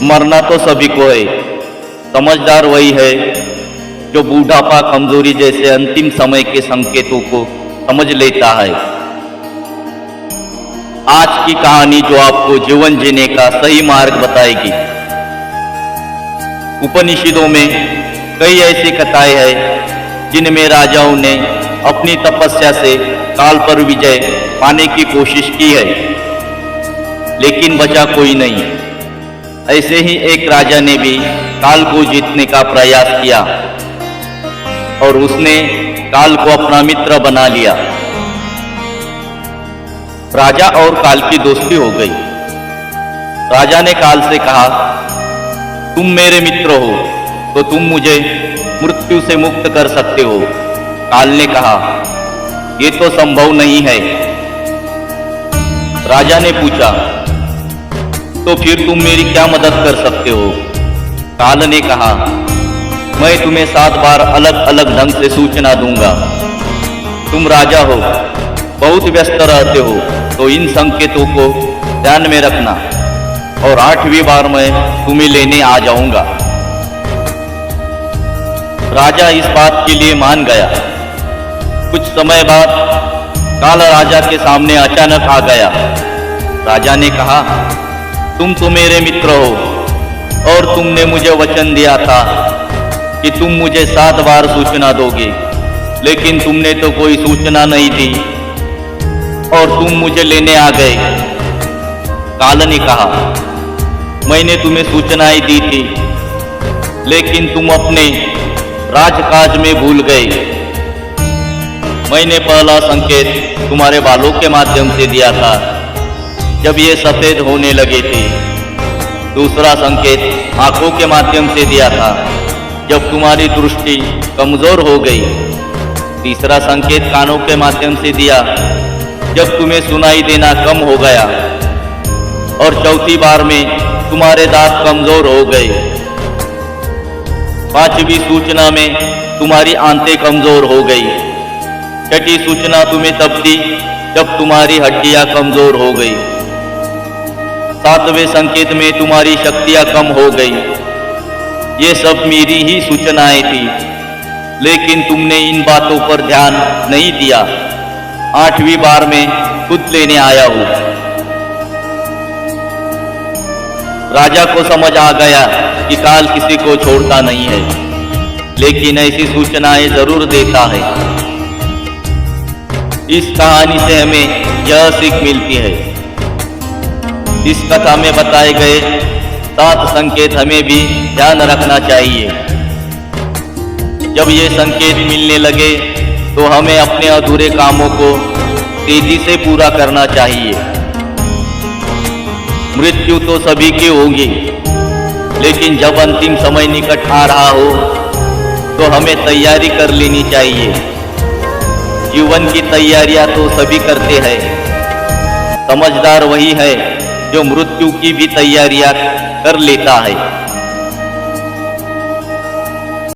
मरना तो सभी को है। समझदार वही है जो बूढ़ापा, कमजोरी जैसे अंतिम समय के संकेतों को समझ लेता है। आज की कहानी जो आपको जीवन जीने का सही मार्ग बताएगी। उपनिषदों में कई ऐसी कथाएं हैं जिनमें राजाओं ने अपनी तपस्या से काल पर विजय पाने की कोशिश की है, लेकिन बचा कोई नहीं। ऐसे ही एक राजा ने भी काल को जीतने का प्रयास किया और उसने काल को अपना मित्र बना लिया। राजा और काल की दोस्ती हो गई। राजा ने काल से कहा, तुम मेरे मित्र हो तो तुम मुझे मृत्यु से मुक्त कर सकते हो। काल ने कहा, ये तो संभव नहीं है। राजा ने पूछा, तो फिर तुम मेरी क्या मदद कर सकते हो? काल ने कहा, मैं तुम्हें 7 बार अलग अलग ढंग से सूचना दूंगा। तुम राजा हो, बहुत व्यस्त रहते हो, तो इन संकेतों को ध्यान में रखना और 8वीं बार मैं तुम्हें लेने आ जाऊंगा। राजा इस बात के लिए मान गया। कुछ समय बाद काल राजा के सामने अचानक आ गया। राजा ने कहा, तुम तो मेरे मित्र हो और तुमने मुझे वचन दिया था कि तुम मुझे 7 बार सूचना दोगे, लेकिन तुमने तो कोई सूचना नहीं दी और तुम मुझे लेने आ गए। काल ने कहा, मैंने तुम्हें सूचनाएं दी थी, लेकिन तुम अपने राजकाज में भूल गए। मैंने पहला संकेत तुम्हारे बालों के माध्यम से दिया था जब ये सफेद होने लगे थे। दूसरा संकेत आंखों के माध्यम से दिया था जब तुम्हारी दृष्टि कमजोर हो गई। तीसरा संकेत कानों के माध्यम से दिया जब तुम्हें सुनाई देना कम हो गया। और चौथी बार में तुम्हारे दांत कमजोर हो गए। 5वीं सूचना में तुम्हारी आंतें कमजोर हो गई। 6ठी सूचना तुम्हें तब दी जब तुम्हारी हड्डियां कमजोर हो गई। 7वें संकेत में तुम्हारी शक्तियां कम हो गई। ये सब मेरी ही सूचनाएं थी, लेकिन तुमने इन बातों पर ध्यान नहीं दिया। 8वीं बार में खुद लेने आया हूं। राजा को समझ आ गया कि काल किसी को छोड़ता नहीं है, लेकिन ऐसी सूचनाएं जरूर देता है। इस कहानी से हमें यह सीख मिलती है। इस कथा में बताए गए 7 संकेत हमें भी ध्यान रखना चाहिए। जब ये संकेत मिलने लगे तो हमें अपने अधूरे कामों को तेजी से पूरा करना चाहिए। मृत्यु तो सभी की होगी, लेकिन जब अंतिम समय निकट आ रहा हो तो हमें तैयारी कर लेनी चाहिए। जीवन की तैयारियां तो सभी करते हैं। समझदार वही है जो मृत्यु की भी तैयारियां कर लेता है।